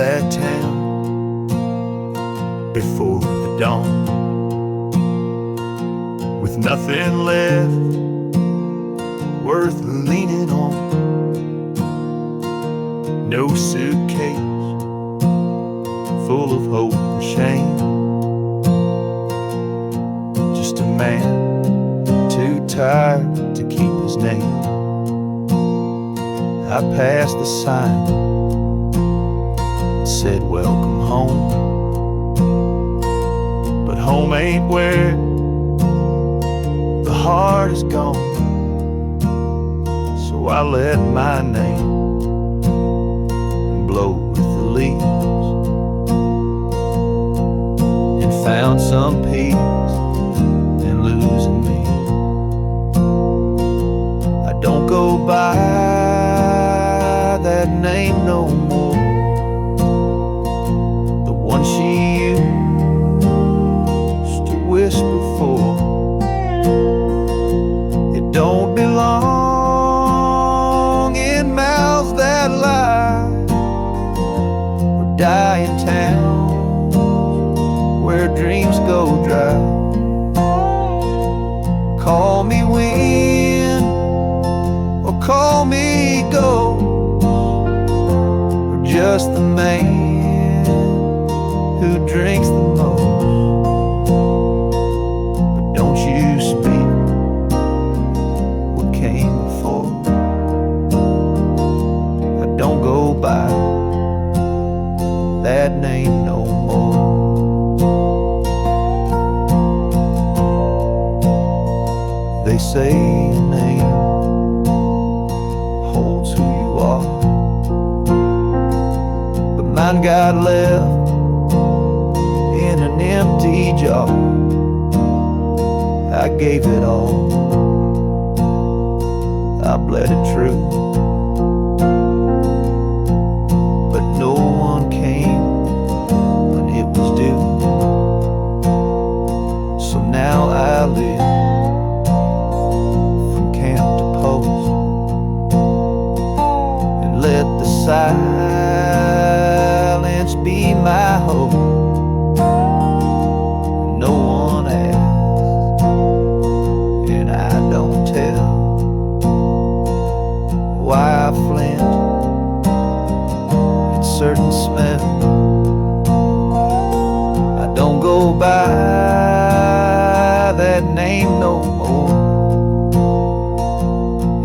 that town before the dawn, with nothing left worth leaning on. No suitcase full of hope and shame, just a man too tired to keep his name. I passed the sign, said welcome home, but home ain't where the heart is gone. So I let my name blow with the leaves and found some peace in losing me. I don't go by that name no more, the one she used to whisper for. It don't belong in mouths that lie or die in towns where dreams go dry. Call me wind or call me ghost, just the man who drinks the most. But don't you speak what came before. I don't go by that name no more. They say your name holds who you are, mine got left in an empty jar. I gave it all, I bled it true, but no one came when it was due. So now I live from camp to post and let the silence be my hope. No one asks, and I don't tell why I flinch at certain smells. I don't go by that name no more.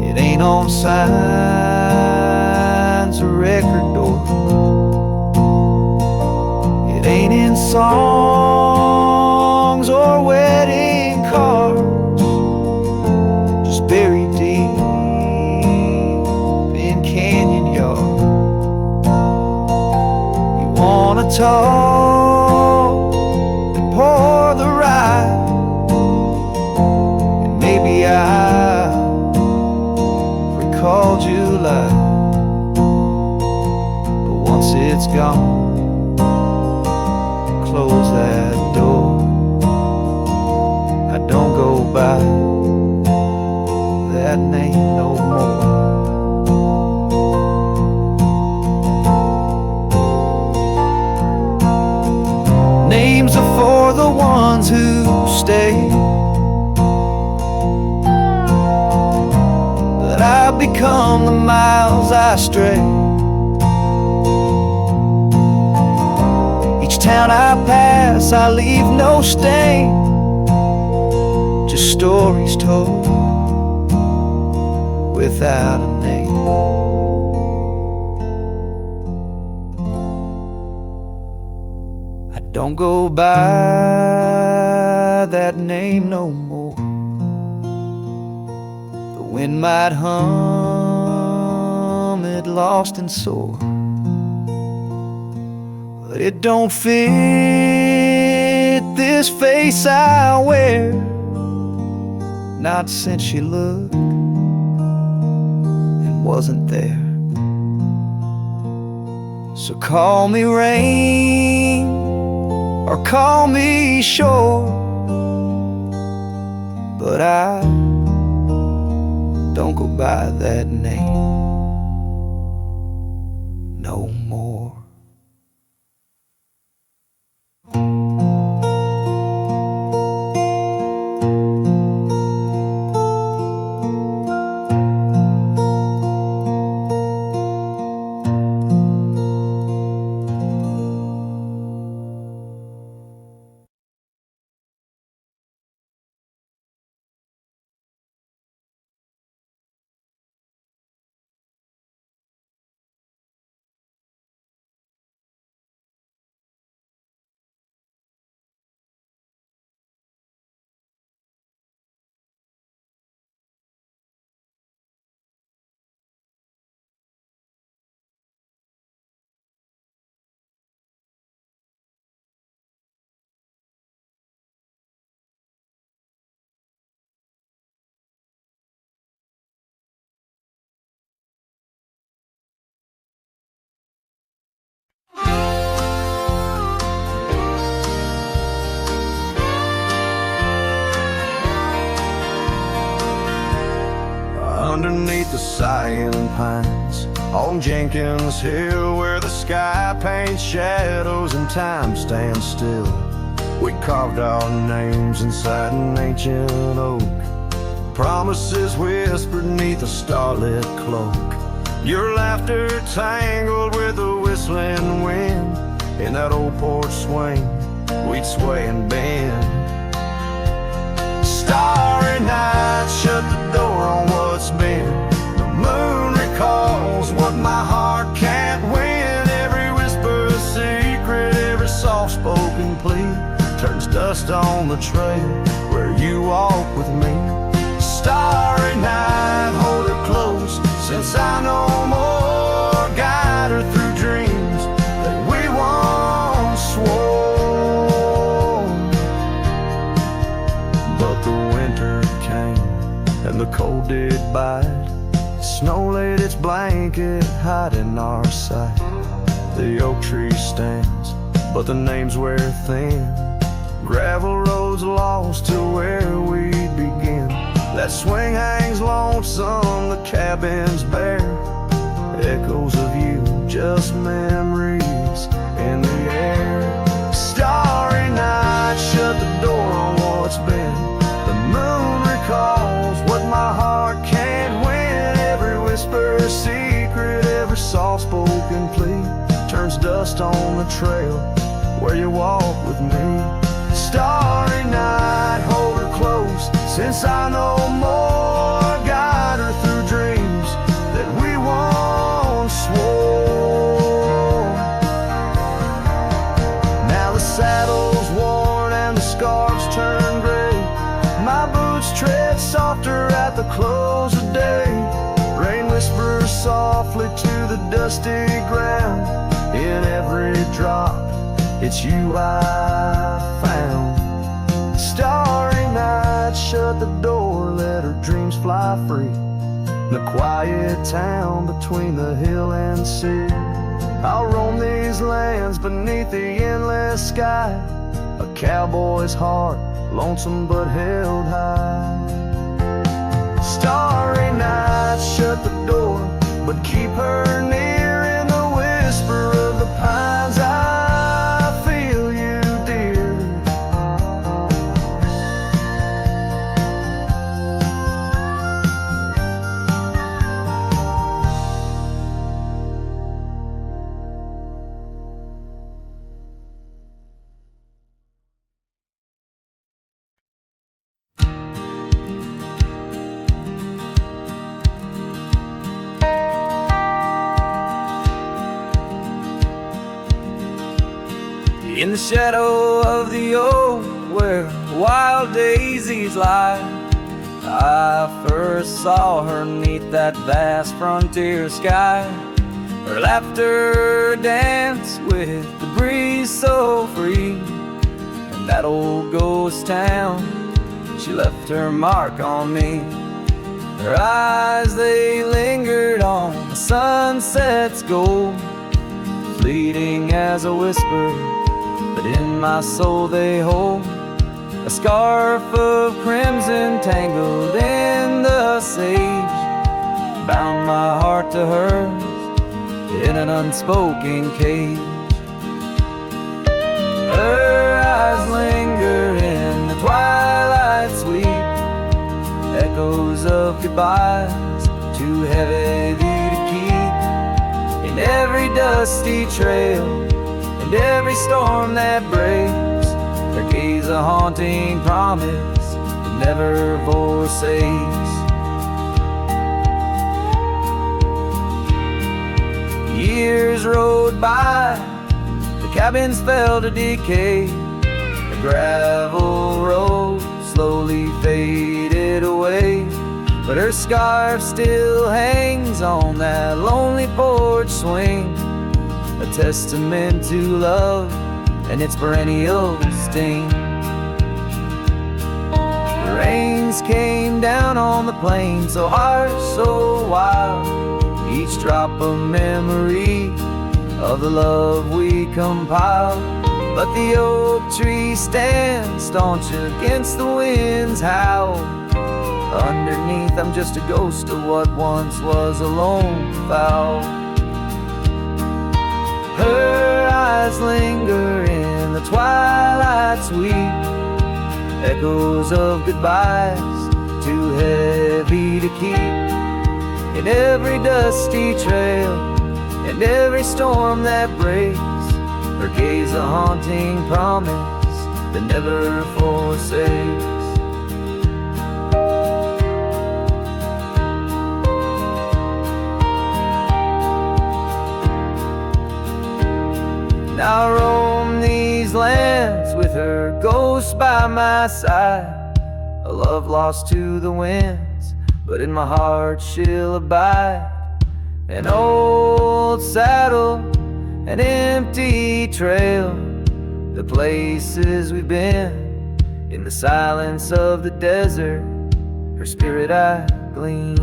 It ain't on signs or record doors. Ain't in songs or wedding cards, just buried deep in canyon yards. You wanna talk and pour the rye, and maybe I recall July, but once it's gone, close that door. I don't go by that name no more. Names are for the ones who stay, but I've become the miles I stray. Town I pass, I leave no stain, just stories told without a name. I don't go by that name no more. The wind might hum it lost and sore, but it don't fit this face I wear, not since you looked and wasn't there. So call me rain or call me shore, but I don't go by that name no more. the sighing pines on Jenkins Hill, where the sky paints shadows and time stands still. We carved our names inside an ancient oak, promises whispered neath a starlit cloak. Your laughter tangled with the whistling wind. In that old porch swing, we'd sway and bend. Starry night shut the door on what's been. The moon recalls what my heart can't win. Every whisper a secret, every soft-spoken plea turns dust on the trail where you walk with me. Starry night, hold her close, since I know more. Guide her through dreams that we once swore. But the winter came and the cold did bite. Snow laid its blanket, hiding our sight. The oak tree stands, but the names wear thin. Gravel roads lost to where we'd begin. That swing hangs lonesome, the cabin's bare. Echoes of you, just memories in the air. Starry night, shut the door on what's been. The moon recalls what my heart can't win. Every whisper a secret, every soft-spoken plea turns dust on the trail where you walk with me. Starry night, hold her close, since I know more. Guide her through dreams that we once swore. Now the saddle's worn and the scarves turn gray. My boots tread softer at the close of day. Rain whispers softly to the dusty ground. In every drop, it's you I found. Starry night, shut the door, let her dreams fly free. The quiet town between the hill and sea. I'll roam these lands beneath the endless sky. A cowboy's heart, lonesome but held high. Starry night, shut the door, but keep her near. In the whisper of the pines, I feel you, dear. In the shadow of the oak where wild daisies lie, I first saw her 'neath that vast frontier sky. Her laughter danced with the breeze so free. In that old ghost town, she left her mark on me. Her eyes, they lingered on the sunset's gold, fleeting as a whisper, but in my soul they hold a scarf of crimson tangled in the sage. Bound my heart to hers in an unspoken cage. Her eyes linger in the twilight sweet, echoes of goodbyes too heavy to keep. In every dusty trail and every storm that breaks, her gaze a haunting promise that never forsakes. Years rode by, the cabins fell to decay. The gravel road slowly faded away, but her scarf still hangs on that lonely porch swing, a testament to love and its perennial sting. The rains came down on the plain, so harsh, so wild, each drop a memory of the love we compiled. But the oak tree stands staunch against the wind's howl, Underneath, I'm just a ghost of what once was a lone fowl. Her eyes linger in the twilight sweet, echoes of goodbyes too heavy to keep. In every dusty trail and every storm that breaks, her gaze a haunting promise that never forsakes. Now I roam these lands with her ghost by my side, a love lost to the winds, but in my heart she'll abide. An old saddle, an empty trail, the places we've been, in the silence of the desert, her spirit I glean.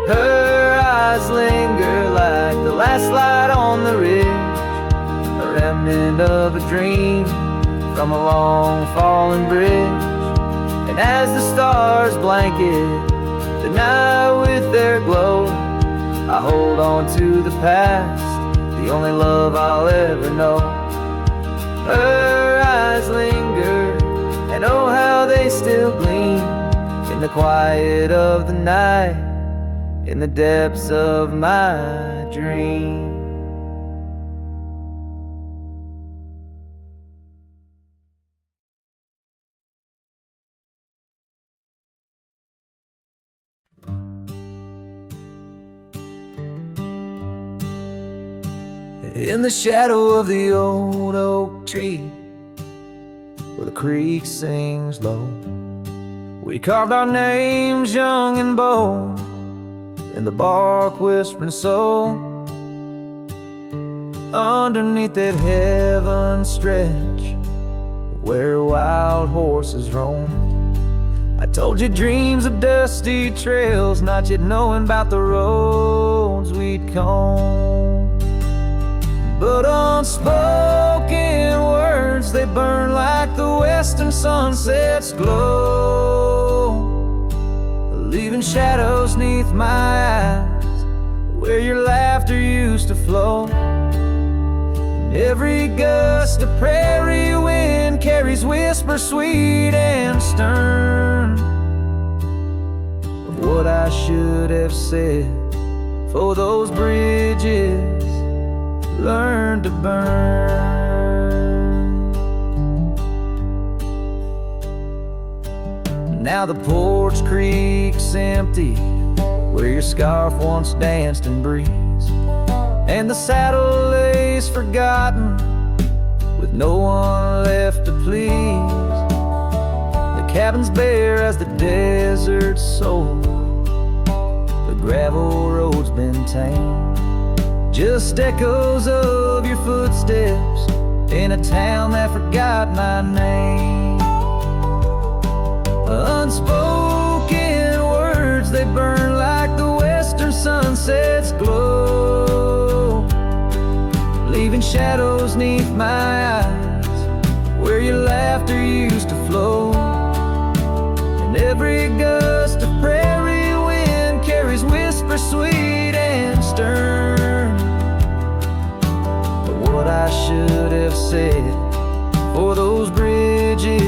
Her eyes linger like the last light on the ridge, a remnant of a dream from a long fallen bridge. And as the stars blanket the night with their glow, I hold on to the past, the only love I'll ever know. Her eyes linger, and oh how they still gleam in the quiet of the night, in the depths of my dream. In the shadow of the old oak tree, where the creek sings low, we carved our names young and bold, in the bark whispering soul. Underneath that heaven stretch, where wild horses roam, I told you dreams of dusty trails, not yet knowing about the roads we'd comb. But unspoken words, they burn like the western sunset's glow, leaving shadows 'neath my eyes, where your laughter used to flow. And every gust of prairie wind carries whispers sweet and stern of what I should have said, for those bridges learn to burn. Now the porch creek's empty, where your scarf once danced in breeze, and the saddle lays forgotten, with no one left to please. The cabin's bare as the desert's soul, the gravel road's been tamed, just echoes of your footsteps in a town that forgot my name. Unspoken words, they burn like the western sunset's glow, leaving shadows 'neath my eyes, where your laughter used to flow. And every gust of prairie wind carries whispers sweet and stern, what I should have said, for those bridges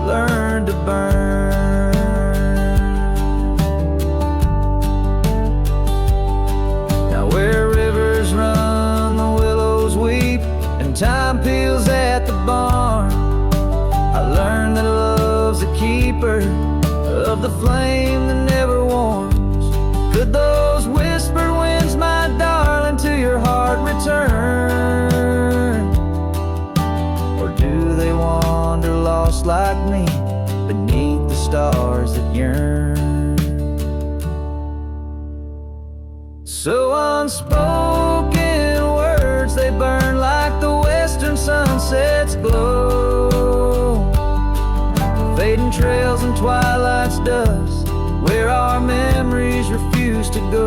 learn to burn. Now where rivers run, the willows weep, and time peels at the barn, I learned that love's a keeper of the flame that never warms. Could those whisper winds, my darling, to your heart return? Or do they wander lost like me beneath the stars that yearn? So unspoken words, they burn like the western sunset's glow, fading trails and twilight's dust, where our memories refuse to go.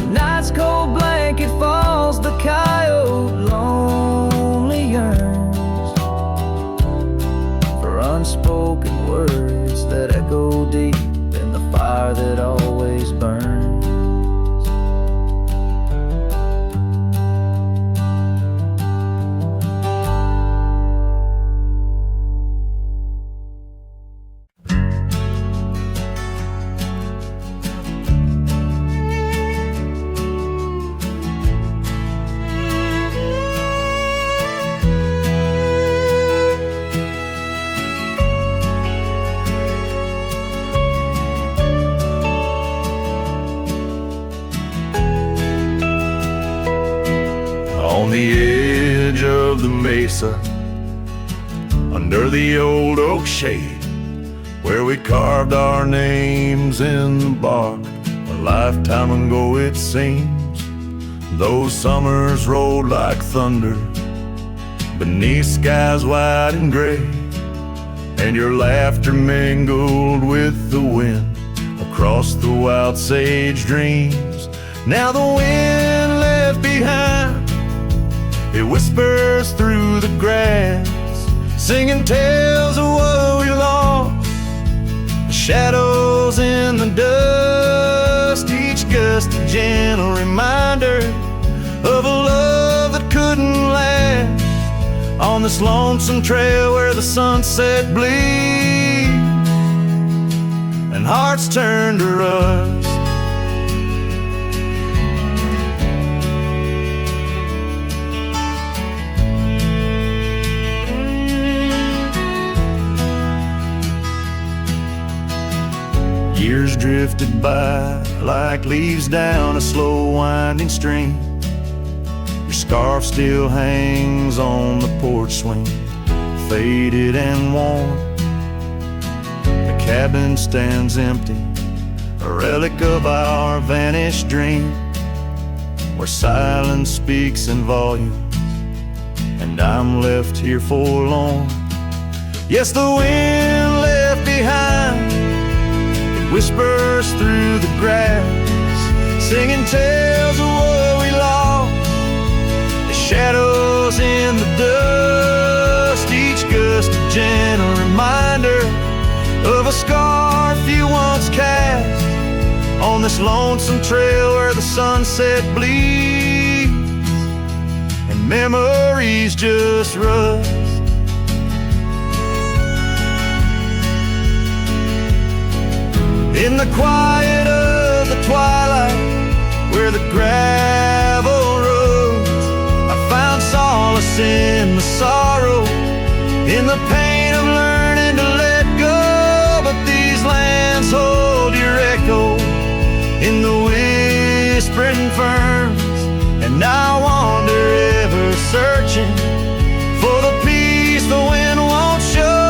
Night's cold blanket falls, the coyote lonely yearns, echo deep in the fire that always burns. On the edge of the mesa, under the old oak shade, where we carved our names in the bark, a lifetime ago it seems. Those summers rolled like thunder beneath skies wide and gray, and your laughter mingled with the wind across the wild sage dreams. Now the wind left behind, it whispers through the grass, singing tales of what we lost, the shadows in the dust, each gust a gentle reminder of a love that couldn't last. On this lonesome trail where the sunset bleeds and hearts turn to rust. Years drifted by like leaves down a slow winding stream. Your scarf still hangs on the porch swing, faded and worn. The cabin stands empty, a relic of our vanished dream, where silence speaks in volumes, and I'm left here forlorn. Yes, the wind left behind, whispers through the grass, singing tales of what we lost, the shadows in the dust, each gust a gentle reminder of a scarf you once cast on this lonesome trail where the sunset bleeds and memories just rust. In the quiet of the twilight, where the gravel roads, I found solace in the sorrow, in the pain of learning to let go. But these lands hold your echo in the whispering ferns, and I wander ever searching for the peace the wind won't show.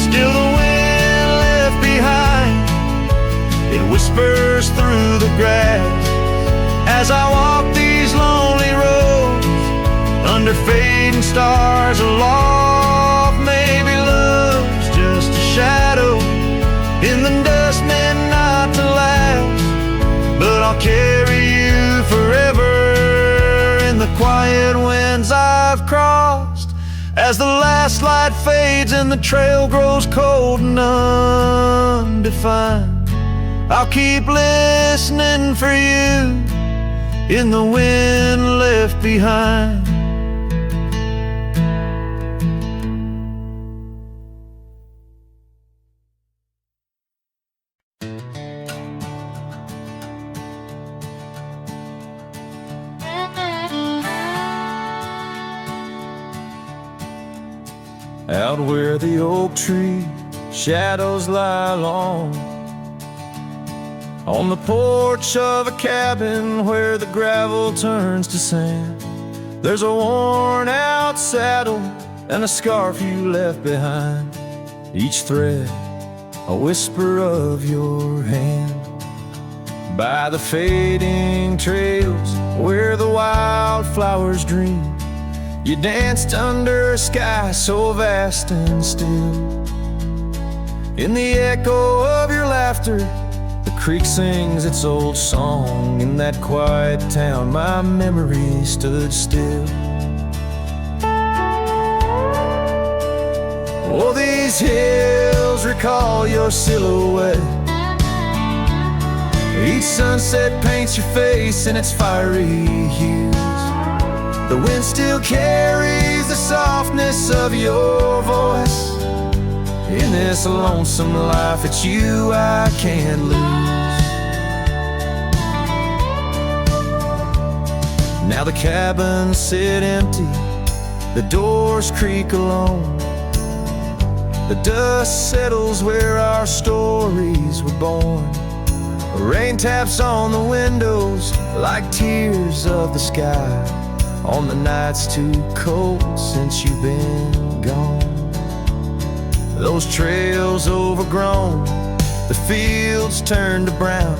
Still the wind left behind, it whispers through the grass as I walk these lonely roads under fading stars aloft. Maybe love's just a shadow in the dust meant not to last, but I'll carry you forever in the quiet winds I've crossed. As the last light fades and the trail grows cold and undefined, I'll keep listening for you in the wind left behind. Out where the oak tree shadows lie long, on the porch of a cabin where the gravel turns to sand, there's a worn out saddle and a scarf you left behind, each thread a whisper of your hand. By the fading trails where the wildflowers dream, you danced under a sky so vast and still. In the echo of your laughter, the creek sings its old song. In that quiet town, my memory stood still. Oh, these hills recall your silhouette. Each sunset paints your face in its fiery hues. The wind still carries the softness of your voice. In this lonesome life, it's you I can't lose. Now the cabins sit empty, the doors creak alone. The dust settles where our stories were born. Rain taps on the windows like tears of the sky on the nights too cold since you've been gone. Those trails overgrown, the fields turned to brown,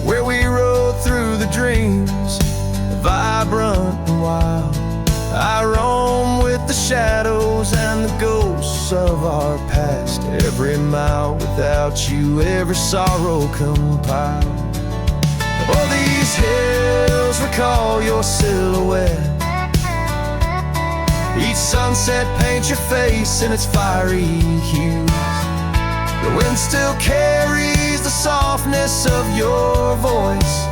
where we rode through the dreams, vibrant and wild. I roam with the shadows and the ghosts of our past. Every mile without you, every sorrow compiled. Oh, these hills recall your silhouette. Each sunset paints your face in its fiery hues. The wind still carries the softness of your voice.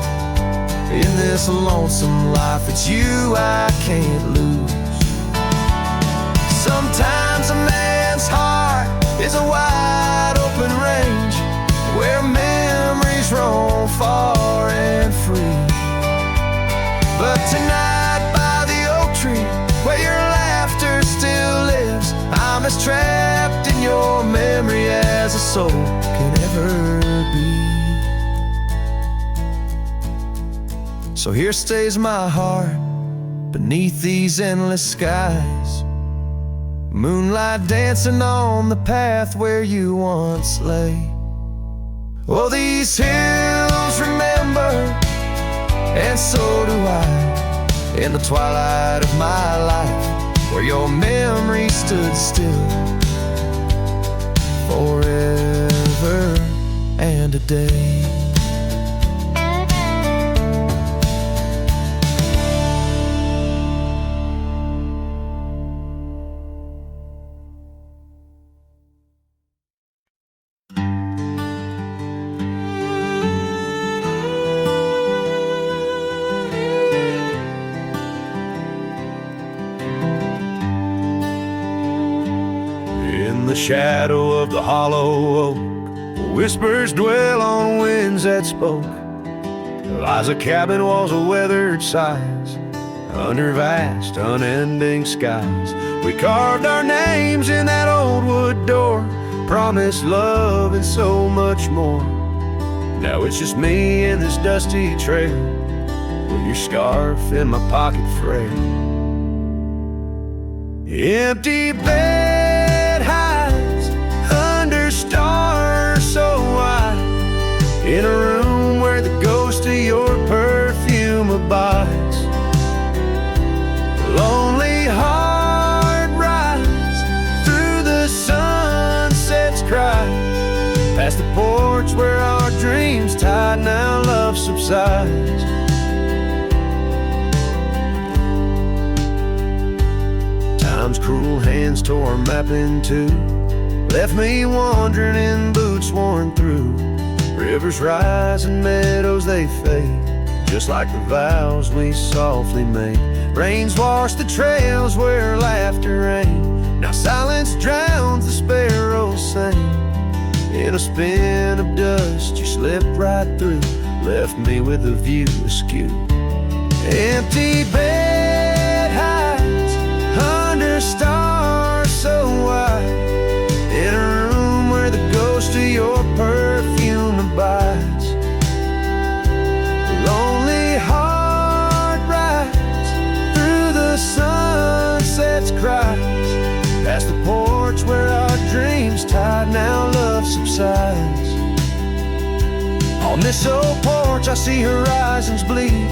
In this lonesome life, it's you I can't lose. Sometimes a man's heart is a wide open range where memories roam far and free. But tonight by the oak tree, where your laughter still lives, I'm as trapped in your memory as a soul can ever be. So here stays my heart beneath these endless skies, moonlight dancing on the path where you once lay. Oh, these hills remember, and so do I, in the twilight of my life, where your memory stood still forever and a day. In the shadow of the hollow oak, whispers dwell on winds that spoke. Lies a cabin walls of weathered sighs, under vast unending skies. We carved our names in that old wood door, promised love and so much more. Now it's just me and this dusty trail, with your scarf in my pocket frail. Empty bed hides under stars so wide, in a room where the ghost of your perfume abides. Lonely heart rides through the sunset's cry, past the porch where our dreams tied, now love subsides. Time's cruel hands tore a map in two, left me wandering in boots worn through. Rivers rise and meadows they fade, just like the vows we softly made. Rains wash the trails where laughter rained, now silence drowns the sparrows sing. In a spin of dust you slipped right through, left me with a view askew. Empty bed hides under stars so wide, in a room where the ghost of your perfume abides. Lonely heart rides through the sunset's cries, past the porch where our dreams tied, now love subsides. On this old porch I see horizons bleed,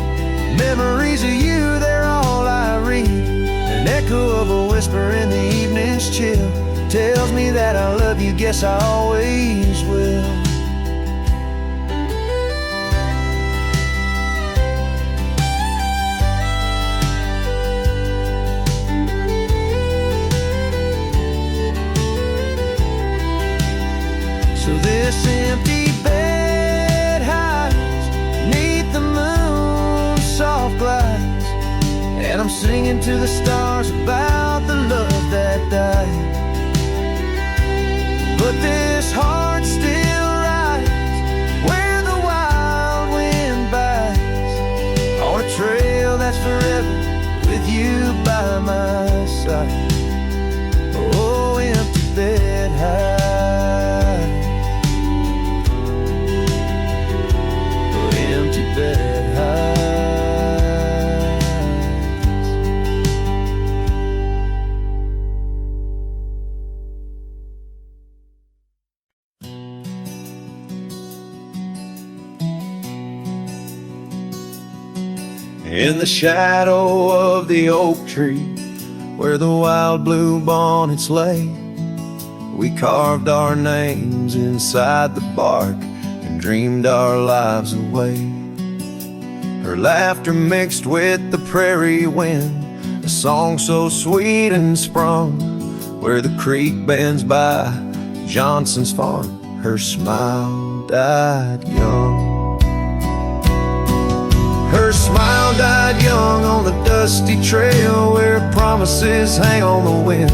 memories of you, they're all I read. An echo of a whisper in the evening's chill tells me that I love you, guess I always will. singing to the stars about the love that died. But this heart still rides where the wild wind bites, on a trail that's forever with you by my side. Oh, empty bed high, oh, empty bed high. In the shadow of the oak tree, where the wild blue bonnets lay, we carved our names inside the bark and dreamed our lives away. Her laughter mixed with the prairie wind, a song so sweet and sprung, where the creek bends by Johnson's farm. Her smile died young. Her smile died young on the dusty trail where promises hang on the wind.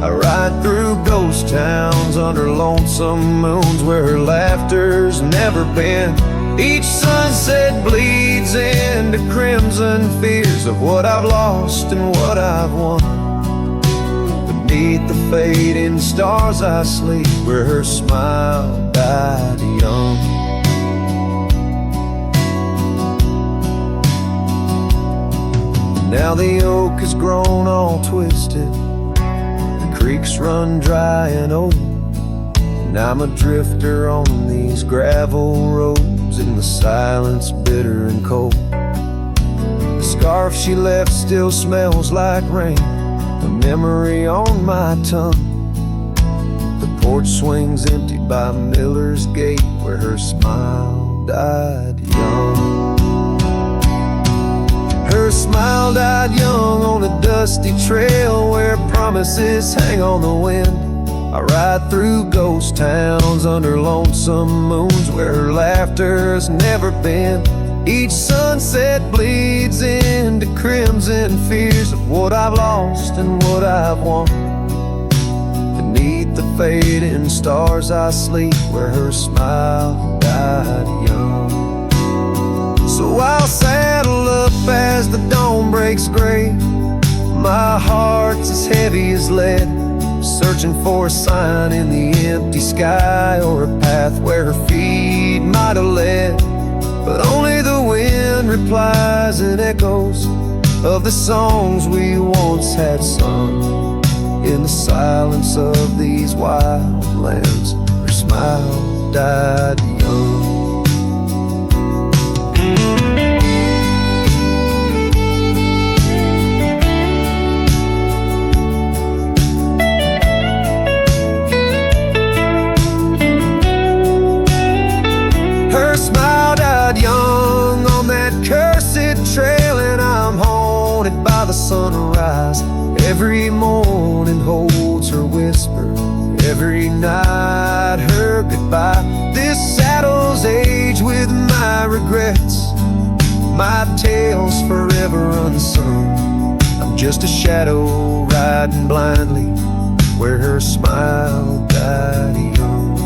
I ride through ghost towns under lonesome moons where her laughter's never been. Each sunset bleeds into crimson fears of what I've lost and what I've won. Beneath the fading stars I sleep where her smile died young. Now the oak has grown all twisted, the creeks run dry and old, and I'm a drifter on these gravel roads in the silence bitter and cold. The scarf she left still smells like rain, a memory on my tongue. The porch swings empty by Miller's Gate where her smile died young. Her smile died young on a dusty trail where promises hang on the wind. I ride through ghost towns under lonesome moons where her laughter's never been. Each sunset bleeds into crimson fears of what I've lost and what I've won. Beneath the fading stars I sleep where her smile died young. So I'll saddle up as the dawn breaks gray. My heart's as heavy as lead, searching for a sign in the empty sky or a path where her feet might have led. But only the wind replies and echoes of the songs we once had sung. In the silence of these wild lands, her smile died young. Her smile died young on that cursed trail, and I'm haunted by the sunrise. Every morning holds her whisper, every night her goodbye. This saddle's aged with my regrets, my tale's forever unsung. I'm just a shadow riding blindly where her smile died young.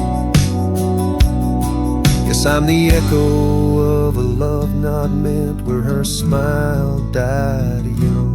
Yes, I'm the echo of a love not meant where her smile died young.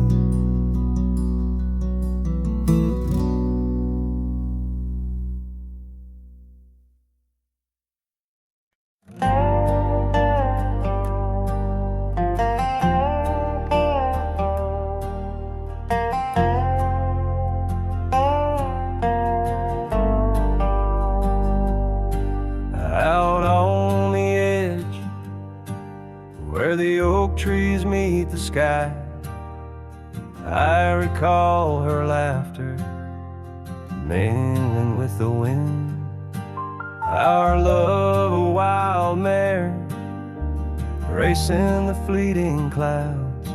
Out on the edge where the oak trees meet the sky, I recall her laughter mingling with the wind. Our love a wild mare racing the fleeting clouds.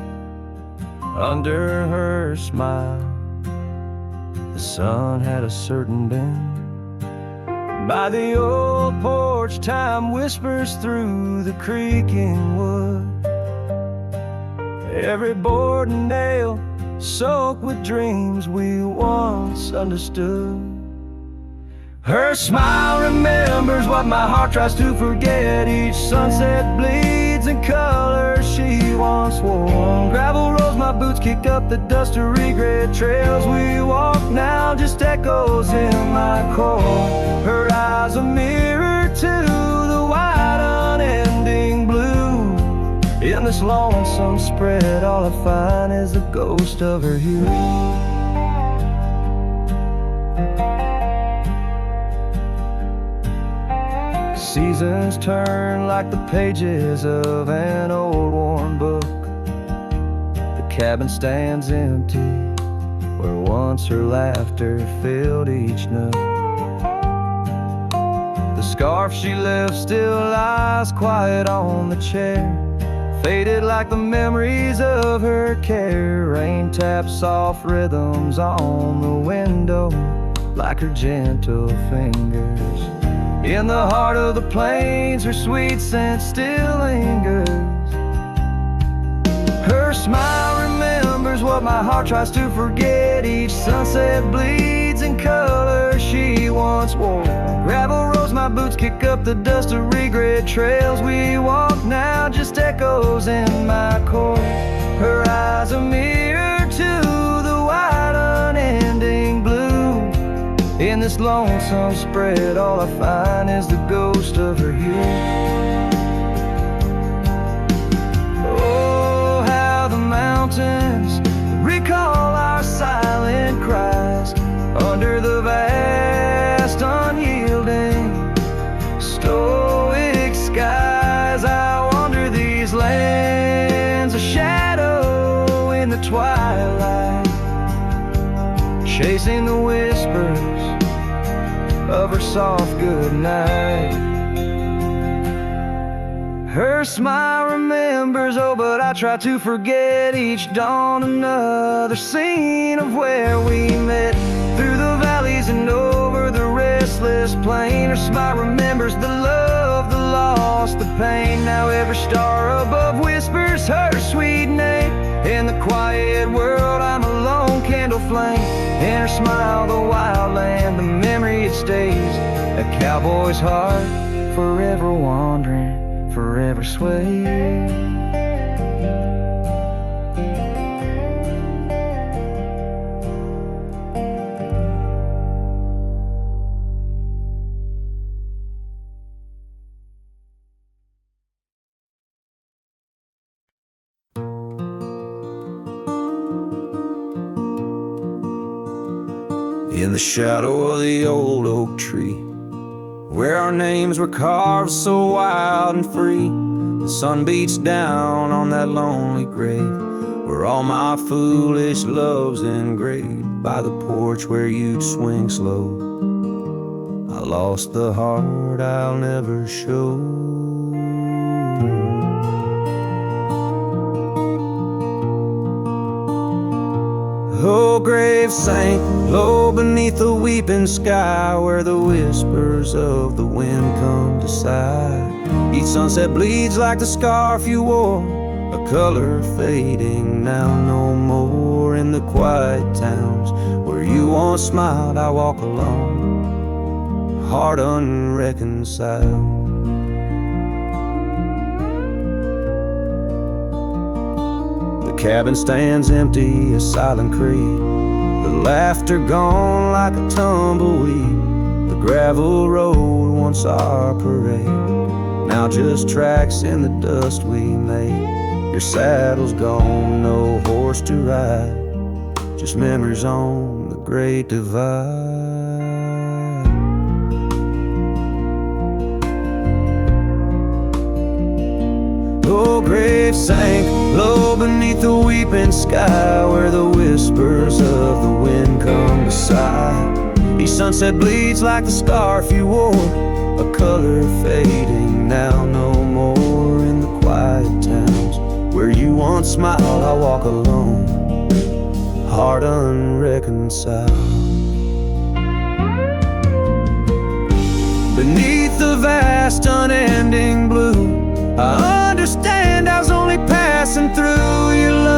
Under her smile the sun had a certain bend. By the old porch time whispers through the creaking wood. every board and nail soaked with dreams we once understood. Her smile remembers what my heart tries to forget. Each sunset bleeds in colors she once wore. Gravel roads my boots kicked up the dust to regret. Trails we walk now just echoes in my core. Her eyes a mirror to the wide unending blue. In this lonesome spread all I find is the ghost of her hue. Seasons turn like the pages of an old worn book. The cabin stands empty where once her laughter filled each nook. The scarf she left still lies quiet on the chair, faded like the memories of her care. Rain taps soft rhythms on the window like her gentle fingers. In the heart of the plains, her sweet scent still lingers. Her smile remembers what my heart tries to forget. Each sunset bleeds in color she once wore. Gravel roads my boots kick up the dust of regret. Trails we walk now just echoes in my core. Her eyes a mirror to the wide unending blue. In this lonesome spread all I find is the ghost of her hue. Oh, how the mountains recall our silent cries under the vast unyielding stoic skies. I wander these lands a shadow in the twilight, chasing the whispers of her soft goodnight. Her smile remembers, oh, but I try to forget. Each dawn another scene of where we met, through the valleys and over the restless plain. Her smile remembers the love, the loss, the pain. Now every star above whispers her sweet name. In the quiet world I'm a lone candle flame. In her smile the wild land, the memory it stays. A cowboy's heart, forever wandering, forever swaying. In the shadow of the old oak tree, where our names were carved so wild and free, the sun beats down on that lonely grave, where all my foolish love's engraved. By the porch where you'd swing slow, I lost the heart I'll never show. Oh, grave sank low beneath the weeping sky, where the whispers of the wind come to sigh. Each sunset bleeds like the scarf you wore, a color fading now no more. In the quiet towns where you once smiled, I walk alone, heart unreconciled. The cabin stands empty, a silent creed, the laughter gone like a tumbleweed. The gravel road, once our parade, now just tracks in the dust we made. Your saddle's gone, no horse to ride, just memories on the great divide. Oh, grave sank low beneath the weeping sky, where the whispers of the wind come to sigh. Each sunset bleeds like the scarf you wore, a color fading now no more. In the quiet towns where you once smiled, I walk alone, heart unreconciled. Beneath the vast unending blue, I understand I was only passing through. Your love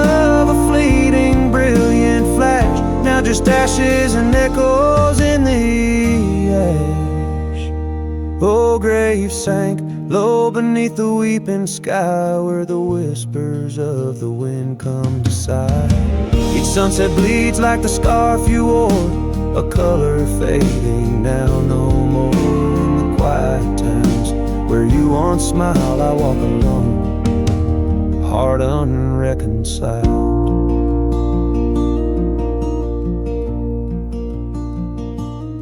just ashes and echoes in the ash. Oh, grave sank low beneath the weeping sky, where the whispers of the wind come to sigh. Each sunset bleeds like the scarf you wore, a color fading now no more. In the quiet towns where you once smiled, I walk alone, heart unreconciled.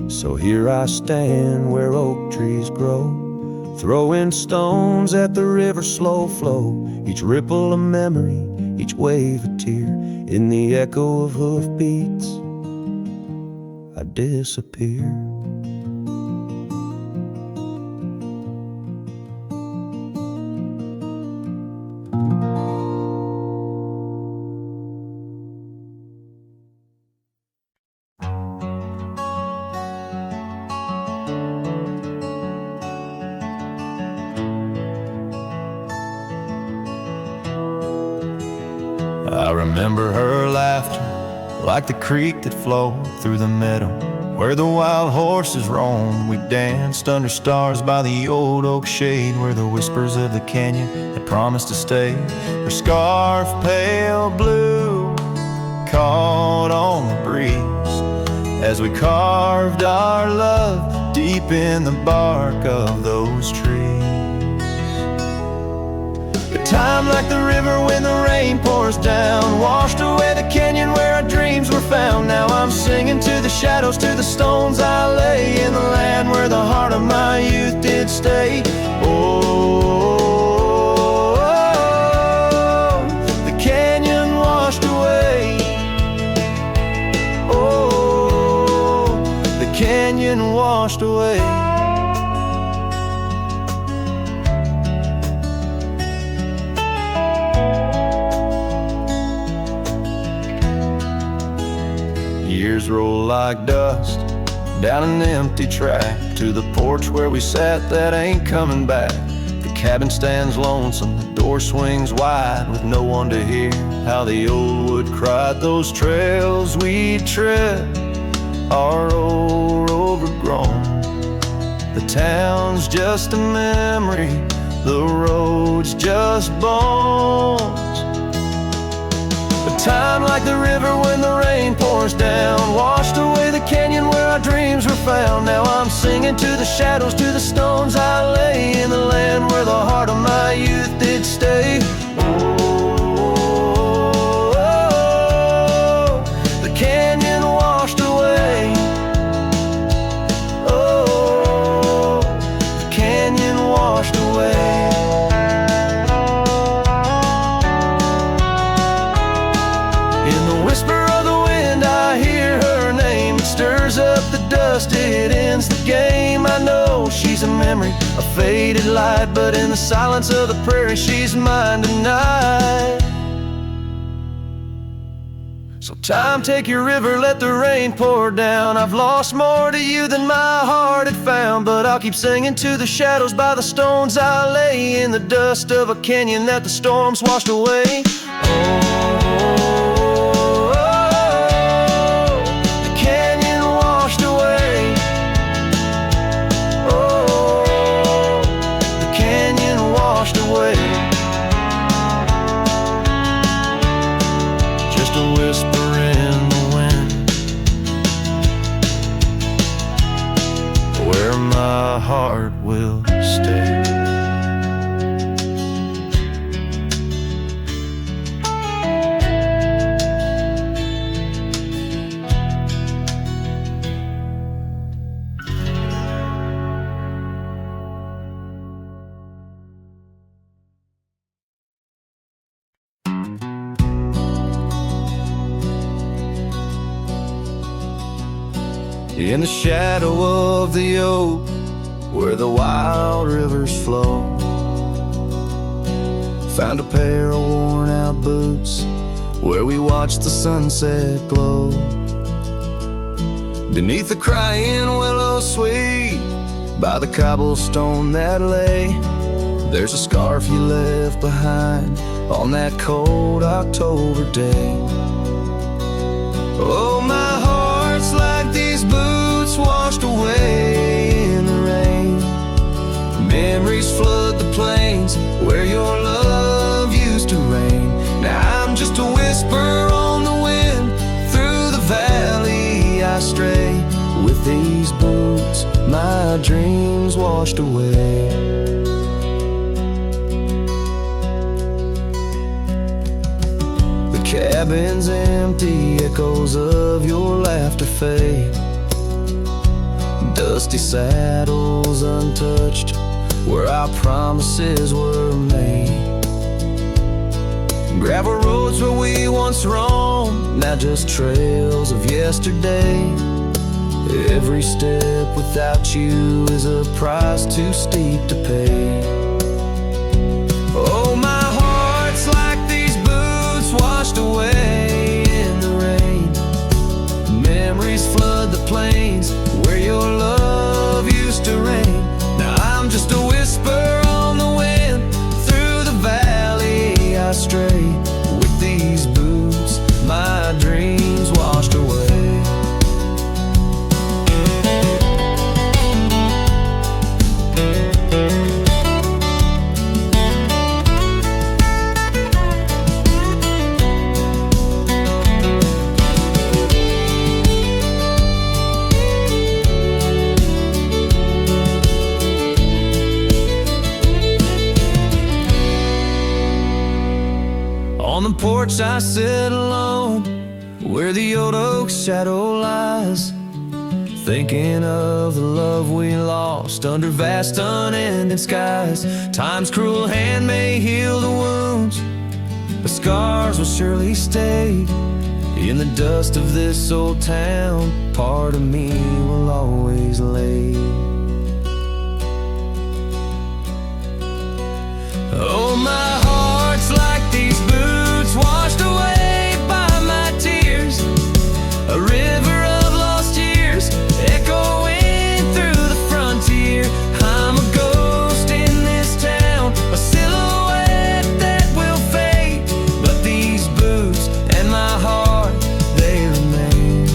So here I stand where oak trees grow, throwing stones at the river's slow flow. Each ripple a memory, each wave a tear. In the echo of hoofbeats, I disappear. I remember her laughter like the creek that flowed through the meadow where the wild horses roamed. We danced under stars by the old oak shade where the whispers of the canyon had promised to stay. Her scarf pale blue caught on the breeze as we carved our love deep in the bark of those trees. Time like the river when the rain pours down, washed away the canyon where our dreams were found. Now I'm singing to the shadows, to the stones I lay in the land where the heart of my youth did stay. Oh, the canyon washed away. Oh, the canyon washed away. Years roll like dust down an empty track to the porch where we sat that ain't coming back. The cabin stands lonesome, the door swings wide with no one to hear how the old wood cried. Those trails we tread are old, overgrown. The town's just a memory, the road's just bones. Time like the river when the rain pours down, washed away the canyon where our dreams were found. Now I'm singing to the shadows, to the stones I lay in the land where the heart of my youth did stay. Oh, the canyon washed away. Oh, the canyon washed away. It ends the game. I know she's a memory, a faded light, but in the silence of the prairie she's mine tonight. So time, take your river, let the rain pour down. I've lost more to you than my heart had found, but I'll keep singing to the shadows by the stones I lay in the dust of a canyon that the storms washed away. My heart will stay. In the shadow of the oak where the wild rivers flow, found a pair of worn out boots where we watched the sunset glow. Beneath the crying willow sweet, by the cobblestone that lay, there's a scarf you left behind on that cold October day. Oh, my heart plains where your love used to reign. Now I'm just a whisper on the wind, through the valley I stray. With these boots, my dreams washed away. The cabin's empty, echoes of your laughter fade. Dusty saddles untouched, where our promises were made. Gravel roads where we once roamed, now just trails of yesterday. Every step without you is a price too steep to pay. Oh, my heart's like these boots washed away in the rain. Memories flood the plains where your love used to reign. Now I'm just a whisper on the wind, through the valley I stray. With these boots, my dreams washed away. On the porch I sit alone, where the old oak shadow lies, thinking of the love we lost under vast unending skies. Time's cruel hand may heal the wounds, but scars will surely stay. In the dust of this old town, part of me will always lay. Oh, my heart's like these boots washed away by my tears, a river of lost years echoing through the frontier. I'm a ghost in this town, a silhouette that will fade, but these boots and my heart, they remain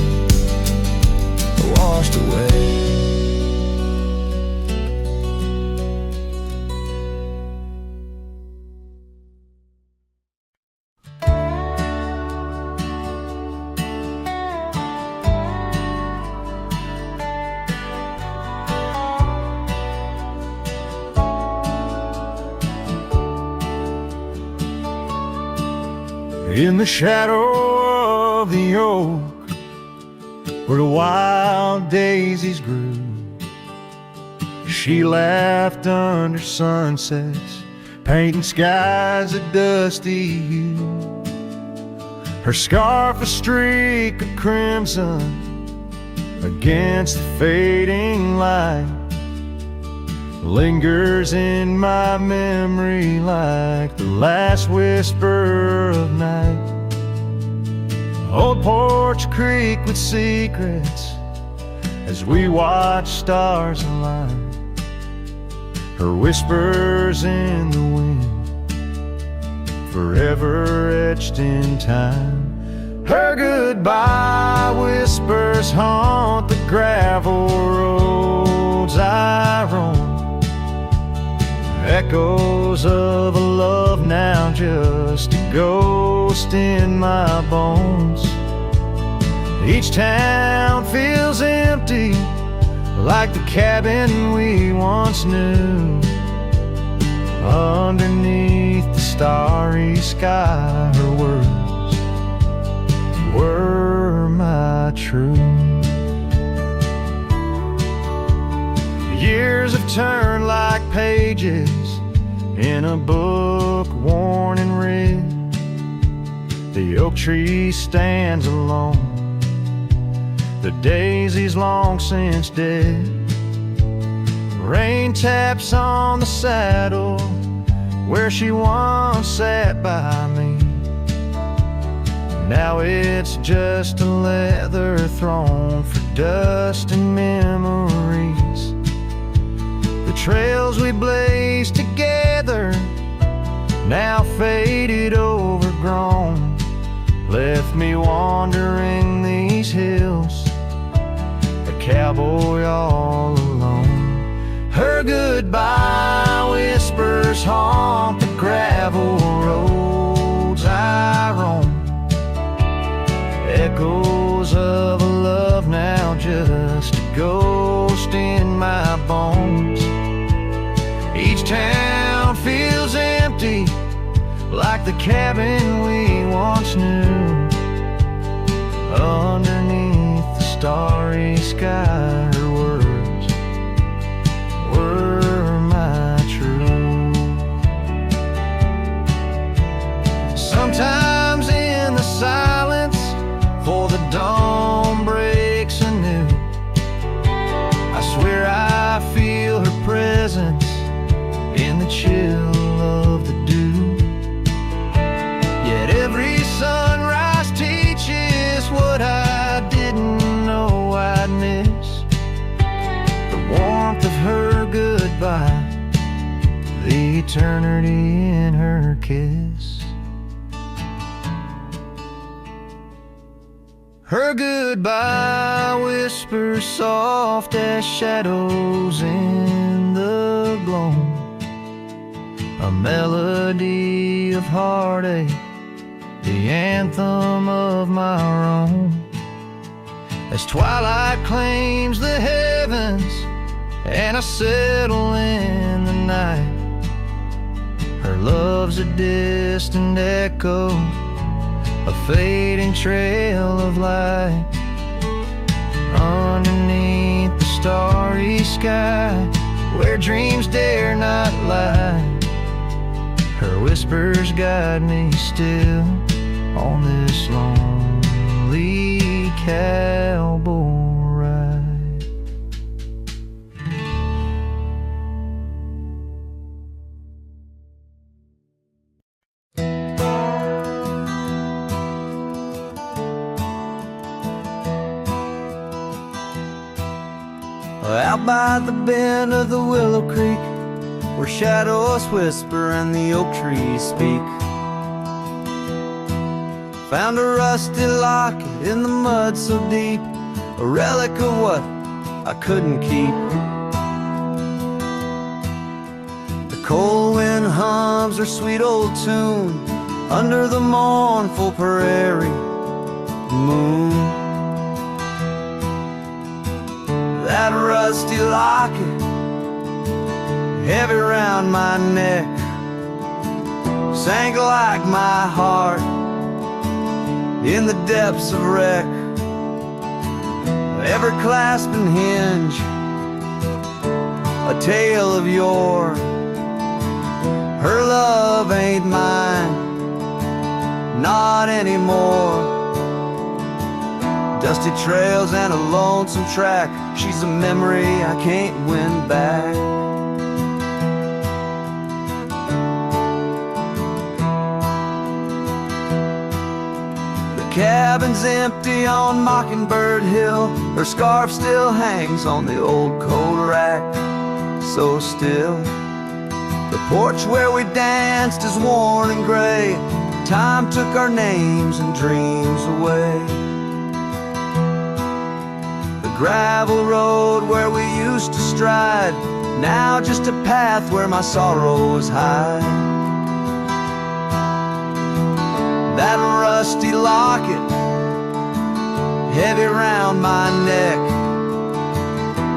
washed away. In the shadow of the oak, where the wild daisies grew, she laughed under sunsets, painting skies a dusty hue. Her scarf a streak of crimson against the fading light, lingers in my memory like the last whisper of night. Old Porch Creek with secrets as we watch stars align, her whispers in the wind forever etched in time. Her goodbye whispers haunt the gravel roads I roam, echoes of a love now just a ghost in my bones. Each town feels empty, like the cabin we once knew. Underneath the starry sky, her words were my truth. Years have turned like pages in a book worn and read. The oak tree stands alone, the daisy's long since dead. Rain taps on the saddle where she once sat by me. Now it's just a leather throne for dust and memories. The trails we blazed together, now faded, overgrown, left me wandering these hills, a cowboy all alone. Her goodbye whispers haunt ghost in my bones. Each town feels empty, like the cabin we once knew. Underneath the starry sky, her words were my truth. Sometimes in the silence, for the dawn breaks anew, I swear I feel her presence in the chill of the dew. Yet every sunrise teaches what I didn't know I'd miss. The warmth of her goodbye, the eternity in her kiss. Her goodbye whispers soft as shadows in the gloam, a melody of heartache, the anthem of my own. As twilight claims the heavens and I settle in the night, her love's a distant echo, a fading trail of light. Underneath the starry sky, where dreams dare not lie, her whispers guide me still on this lonely cowboy ride. Out by the bend of the Willow Creek, where shadows whisper and the oak trees speak, found a rusty locket in the mud so deep, a relic of what I couldn't keep. The cold wind hums her sweet old tune under the mournful prairie moon. That rusty locket, heavy round my neck, sank like my heart in the depths of wreck. Ever clasping hinge, a tale of yore. Her love ain't mine, not anymore. Dusty trails and a lonesome track, she's a memory I can't win back. The cabin's empty on Mockingbird Hill, her scarf still hangs on the old coat rack, so still. The porch where we danced is worn and gray, time took our names and dreams away. Gravel road where we used to stride, now just a path where my sorrows hide. That rusty locket, heavy round my neck,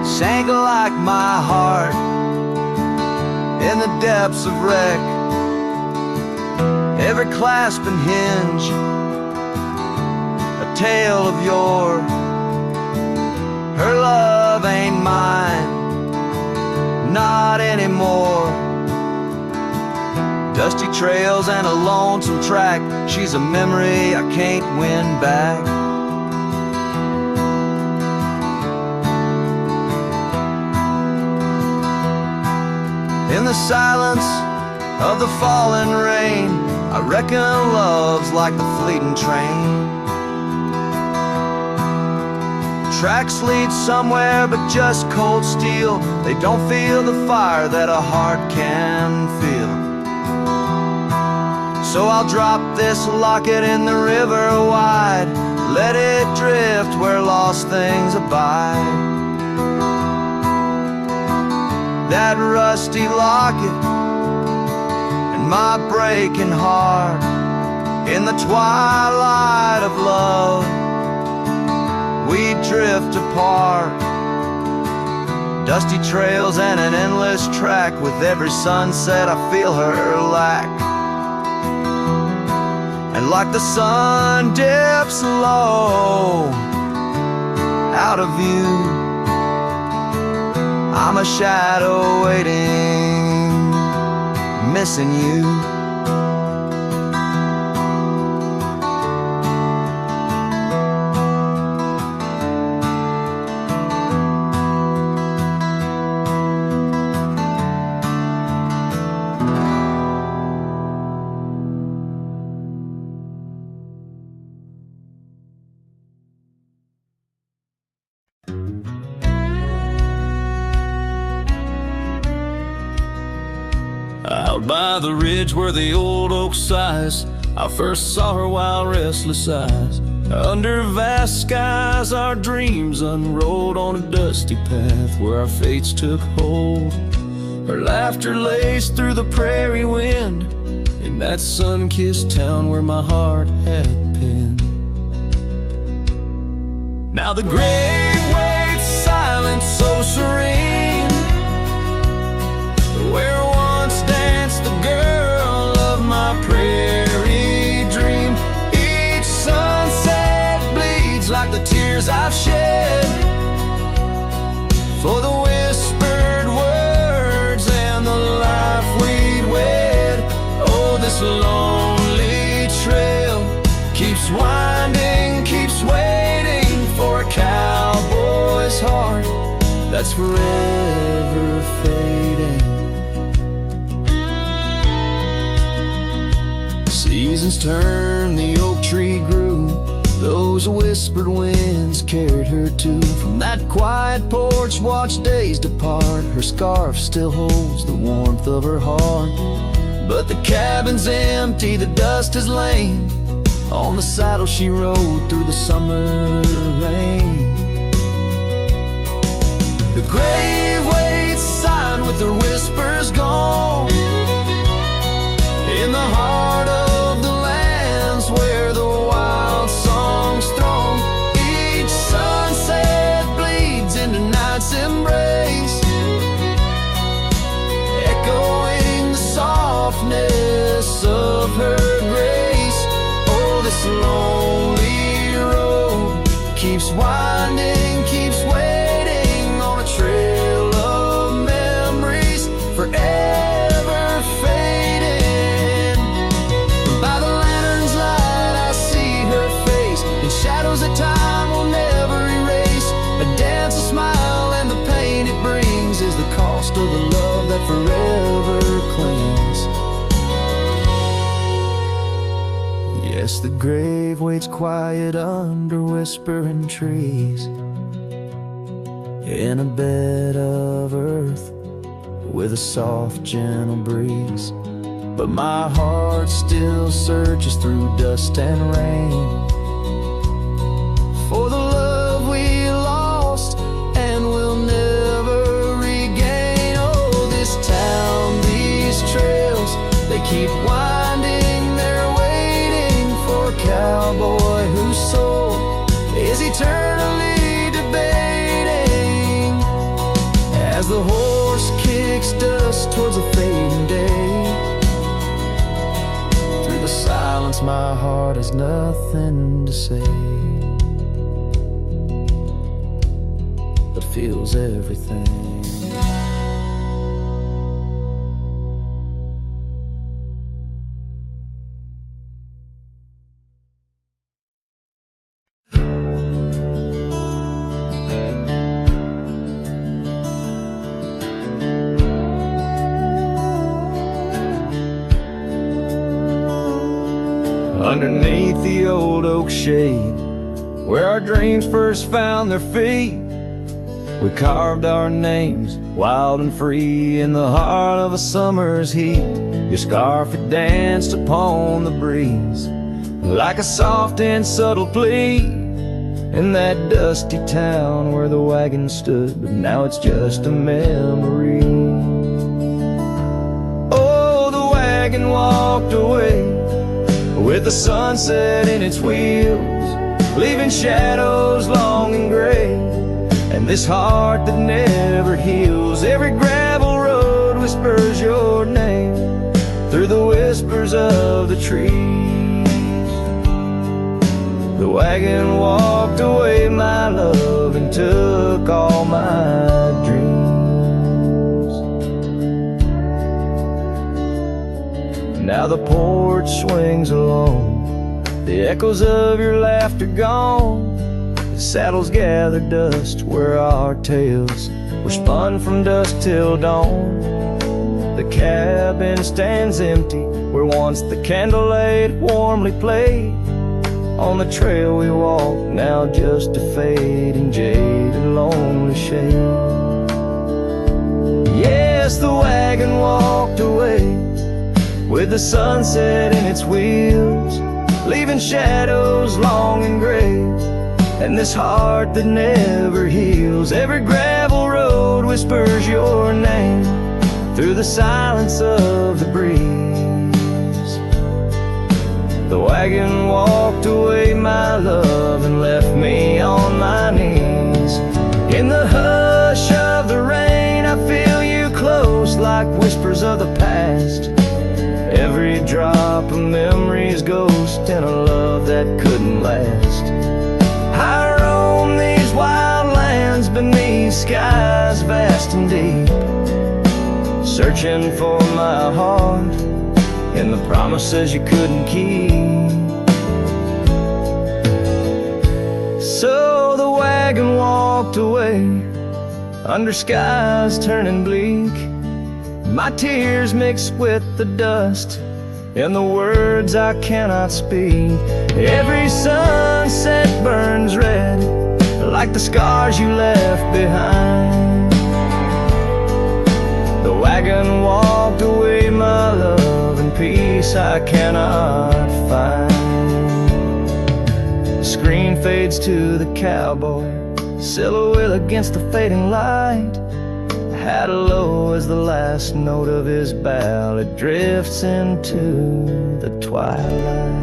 sank like my heart in the depths of wreck. Every clasp and hinge, a tale of yore. Her love ain't mine, not anymore. Dusty trails and a lonesome track, she's a memory I can't win back. In the silence of the falling rain, I reckon love's like the fleeting train. Tracks lead somewhere but just cold steel, they don't feel the fire that a heart can feel. So I'll drop this locket in the river wide, let it drift where lost things abide. That rusty locket and my breaking heart, in the twilight of love we drift apart. Dusty trails and an endless track. With every sunset I feel her lack. And like the sun dips low out of view, I'm a shadow waiting, missing you. Out by the ridge where the old oak sighs, I first saw her wild, restless eyes. Under vast skies, our dreams unrolled on a dusty path where our fates took hold. Her laughter laced through the prairie wind in that sun-kissed town where my heart had pinned. Now the grave waits silent, so serene, where once danced the girl of my prairie dream. Each sunset bleeds like the tears I've shed for the whispered words and the life we'd wed. Oh, this lonely trail keeps winding, keeps waiting for a cowboy's heart that's forever fading. Seasons turned, the oak tree grew. Those whispered winds carried her to. From that quiet porch, watch days depart. Her scarf still holds the warmth of her heart. But the cabin's empty, the dust has lain on the saddle she rode through the summer rain. The grave waits silent with her whispers gone in the heart of the lands where the wild songs throng. Each sunset bleeds into night's embrace, echoing the softness of her grace. Oh, this lonely road keeps winding, keeps waiting on a trail of memories forever fading. By the lantern's light I see her face in shadows that time will never erase. A dance, a smile, and the pain it brings is the cost of the love that forever clings. Yes, the grave waits quiet under whispering trees, in a bed of earth with a soft, gentle breeze. But my heart still searches through dust and rain for the love we lost and will never regain. Oh, this town, these trails, they keep winding, they're waiting for a cowboy whose soul is eternally debating as the horse kicks dust towards a fading day. Through the silence my heart has nothing to say, but feels everything. Underneath the old oak shade, where our dreams first found their feet, we carved our names, wild and free, in the heart of a summer's heat. Your scarf had danced upon the breeze like a soft and subtle plea in that dusty town where the wagon stood, but now it's just a memory. Oh, the wagon walked away with the sunset in its wheels, leaving shadows long and gray And this heart that never heals, every gravel road whispers your name through the whispers of the trees. The wagon walked away, my love, and took all my dreams. Now the porch swings alone, the echoes of your laughter gone. The saddles gather dust where our tales were spun from dusk till dawn. The cabin stands empty where once the candlelight warmly played. On the trail we walk, now just a fading jade and lonely shade. Yes, the wagon walked away with the sunset in its wheels, leaving shadows long and gray, and this heart that never heals. Every gravel road whispers your name through the silence of the breeze. The wagon walked away, my love, and left me on my knees. In the hush of the rain, I feel you close like whispers of the past. Every drop of memory's ghost in a love that couldn't last. I roam these wild lands beneath skies vast and deep, searching for my heart in the promises you couldn't keep. So the wagon walked away under skies turning bleak. My tears mixed with the dust and the words I cannot speak. Every sunset burns red like the scars you left behind. The wagon walked away, my love, and peace I cannot find. The screen fades to the cowboy silhouette against the fading light. Had low as the last note of his ballad drifts into the twilight.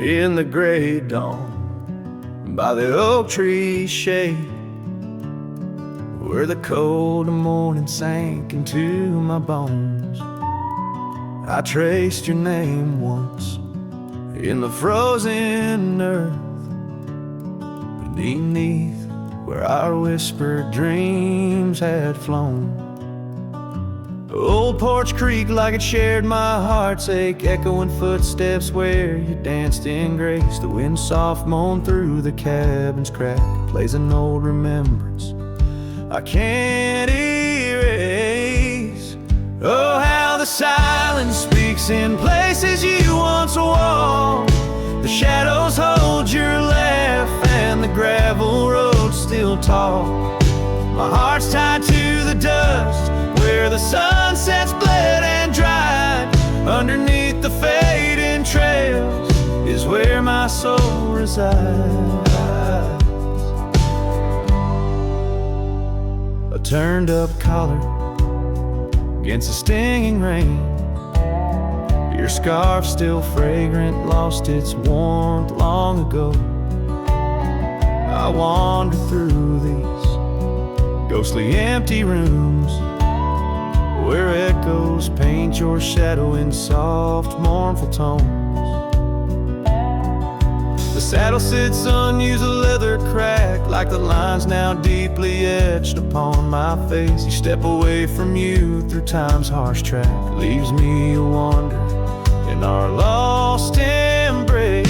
In the gray dawn, by the oak tree shade, where the cold morning sank into my bones, I traced your name once in the frozen earth, beneath where our whispered dreams had flown. Old Porch Creek like it shared my heart's ache, echoing footsteps where you danced in grace. The wind soft moaned through the cabin's crack, plays an old remembrance I can't erase. Oh, how the silence speaks in places you once walked. The shadows hold your laugh and the gravel road still talk. My heart's tied to the dust where the sunsets bled and dried. Underneath the fading trails is where my soul resides. A turned up collar against the stinging rain. Your scarf still fragrant, lost its warmth long ago. I wander through these ghostly empty rooms where echoes paint your shadow in soft, mournful tones. The saddle sits unused, a leather crack, like the lines now deeply etched upon my face. You step away from you through time's harsh track, leaves me a wander in our lost embrace.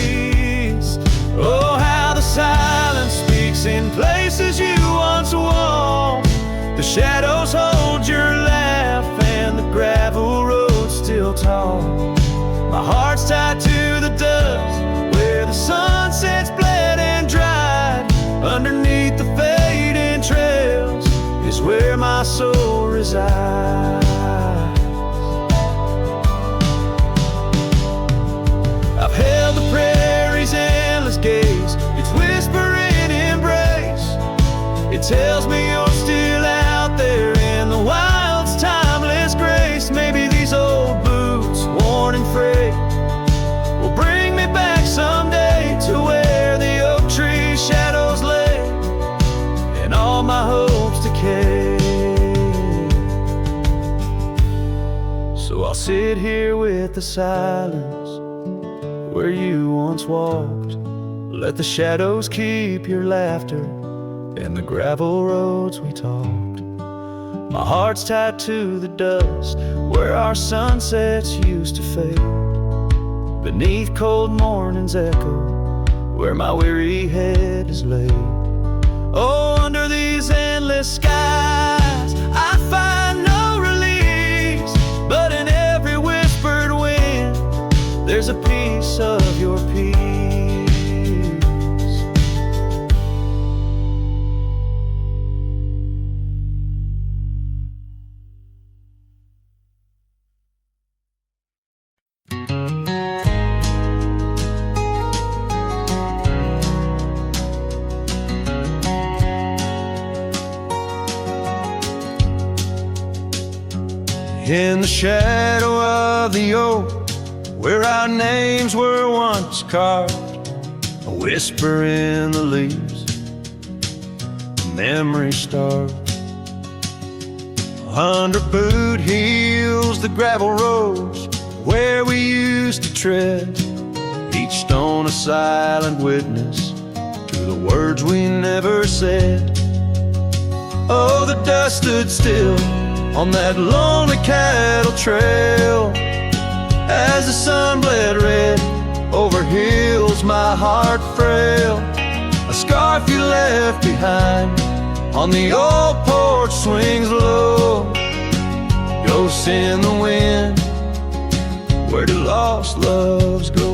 Oh, how the silence speaks in places you once walked. The shadows hold your laugh and the gravel road still tall. My heart's tied to the dust where the sunsets bled and dried. Underneath the fading trails is where my soul resides. I've held the prairie's endless gaze, its whispering embrace. It tells me you're still out there sit here with the silence where you once walked. Let the shadows keep your laughter and the gravel roads we talked. My heart's tied to the dust where our sunsets used to fade, beneath cold morning's echo where my weary head is laid. Oh, under these endless skies I find no release, but in every whispered wind there's a piece of your peace. In the shadow of the oak, where our names were once carved, a whisper in the leaves, a memory starved. Under boot heels, the gravel roads where we used to tread, each stone a silent witness to the words we never said. Oh, the dust stood still on that lonely cattle trail as the sun bled red over hills my heart frail. A scarf you left behind on the old porch swings low, ghosts in the wind, where do lost loves go?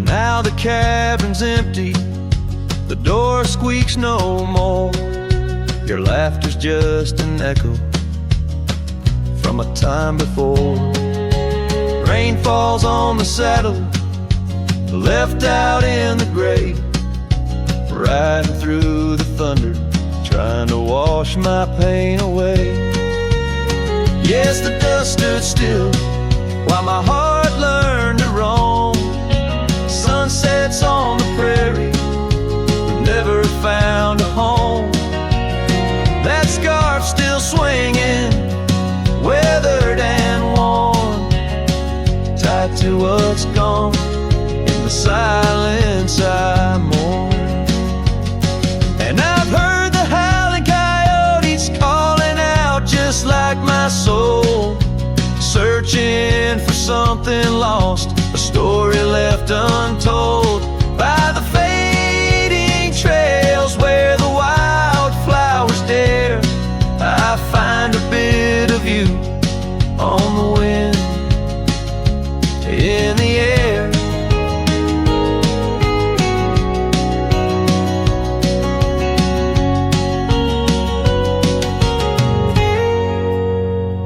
Now the cabin's empty, the door squeaks no more. Your laughter's just an echo from a time before. Rain falls on the saddle, left out in the gray, riding through the thunder, trying to wash my pain away. Yes, the dust stood still while my heart learned to roam. Sunsets on the prairie, but never found a home. That scarf still swinging, weathered and worn, tied to what's gone. In the silence I mourn. And I've heard the howling coyotes calling out just like my soul, searching for something lost, a story left untold by the fading trails where the wildflowers dare. I find a bit of you on the wind, in the air.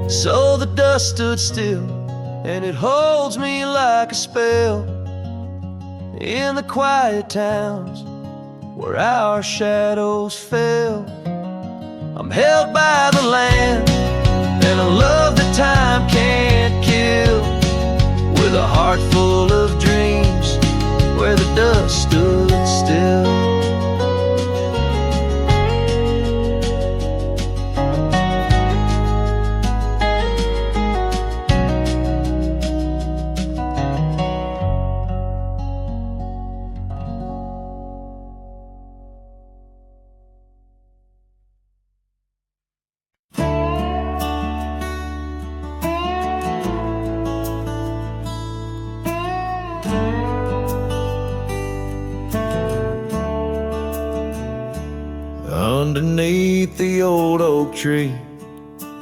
So the dust stood still, and it holds me like a spell in the quiet towns where our shadows fell. I'm held by the land and a love that time can't kill, with a heart full of dreams where the dust stood still. Underneath the old oak tree,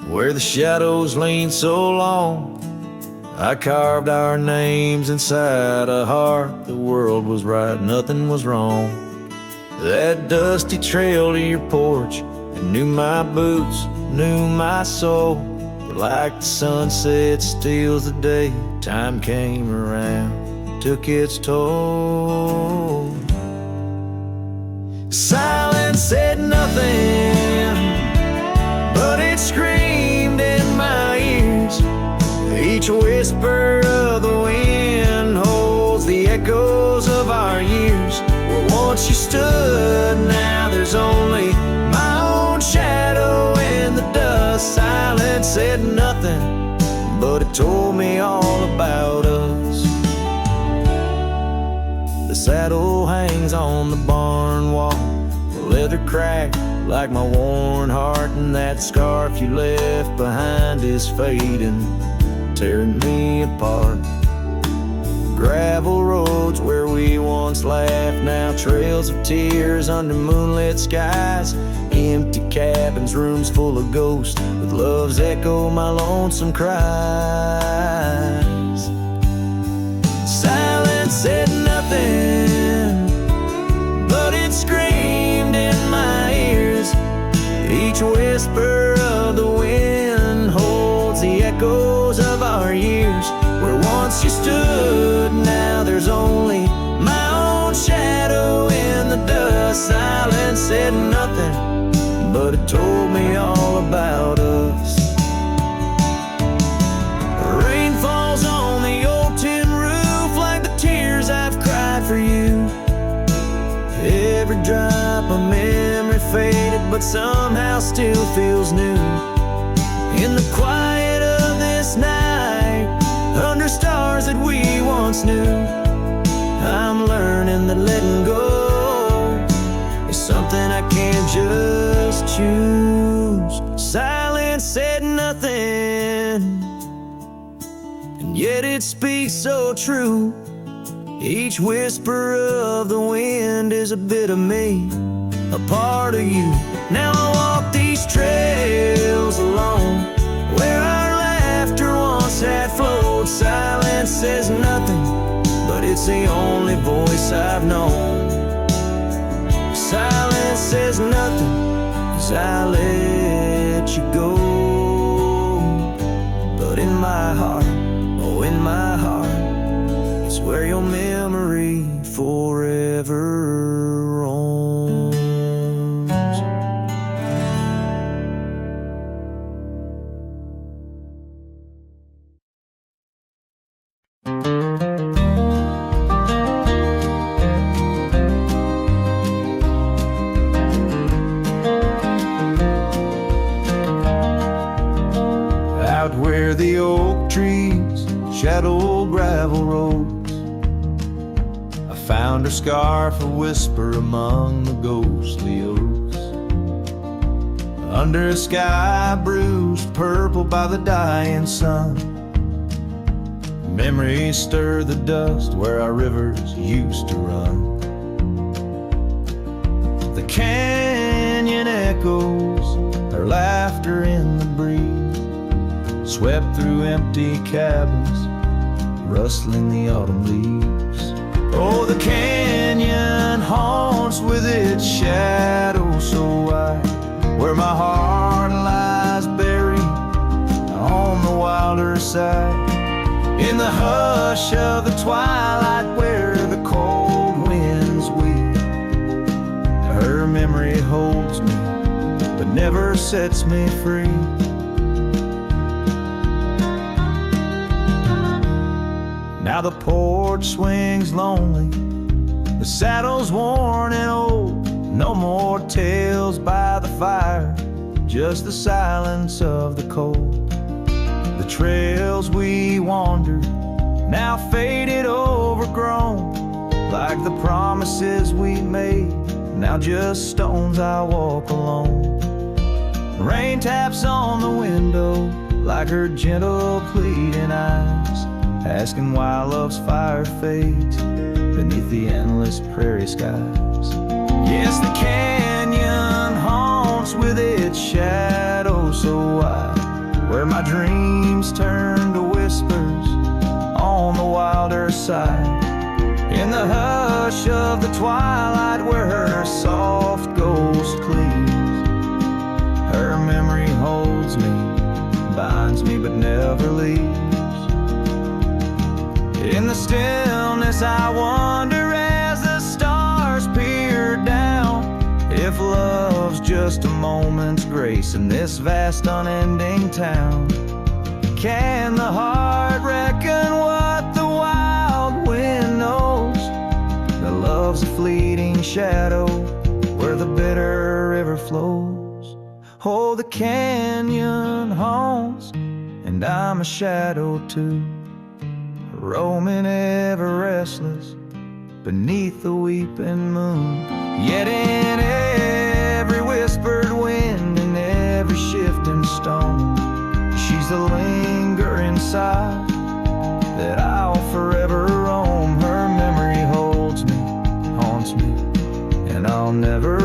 where the shadows lean so long, I carved our names inside a heart. The world was right, nothing was wrong. That dusty trail to your porch, and knew my boots, knew my soul. But like the sunset steals the day, time came around, took its toll. Silence said nothing, but it screamed in my ears, each whisper of the wind you stood, now there's only my own shadow in the dust. Silence said nothing, but it told me all about us. The saddle hangs on the barn wall, the leather cracked like my worn heart, and that scarf you left behind is fading, tearing me apart. Gravel roads where we once laughed, now trails of tears under moonlit skies. Empty cabins, rooms full of ghosts, with love's echo, my lonesome cries. Silence said nothing, but it screamed in my ears. Each whisper of the wind holds the echoes of our years. Where once you stood, now there's only my own shadow in the dust. Silence said nothing, but it told me all about us. Rain falls on the old tin roof like the tears I've cried for you. Every drop of memory faded, but somehow still feels new. In the quiet of this night, under stars that we once knew, I'm learning that letting go is something I can't just choose. Silence said nothing, and yet it speaks so true. Each whisper of the wind is a bit of me, a part of you. Now I walk these trails alone, where our laughter once had flowed. Silence says nothing, but it's the only voice I've known. Silence says nothing as I let you go. But in my heart, oh in my heart, it's where your memory forever roams. Out where the oak trees shadow gravel roads, I found her scarf a whisper among the ghostly oaks. Under a sky bruised purple by the dying sun, memories stir the dust where our rivers used to run. The canyon echoes, her laughter in the breeze, swept through empty cabins, rustling the autumn leaves. Oh, the canyon haunts with its shadow so wide, where my heart lies buried on the wilder side. In the hush of the twilight where the cold winds weep, her memory holds me but never sets me free. Now the porch swings lonely, the saddle's worn and old. No more tales by the fire, just the silence of the cold. The trails we wandered, now faded, overgrown, like the promises we made, now just stones I walk alone. Rain taps on the window like her gentle pleading eyes, asking why love's fire fades beneath the endless prairie skies. Yes, the canyon haunts with its shadow so wide, where my dreams turn to whispers on the wilder side. In the hush of the twilight where her soft ghost cleaves, her memory holds me, binds me but never leaves. In the stillness I wonder as the stars peer down, if love's just a moment's grace in this vast unending town. Can the heart reckon what the wild wind knows? That love's love's a fleeting shadow where the bitter river flows. Oh, the canyon haunts, and I'm a shadow too, roaming ever restless beneath the weeping moon. Yet in every whispered wind and every shifting stone, she's the lingering sigh that I'll forever roam. Her memory holds me, haunts me, and I'll never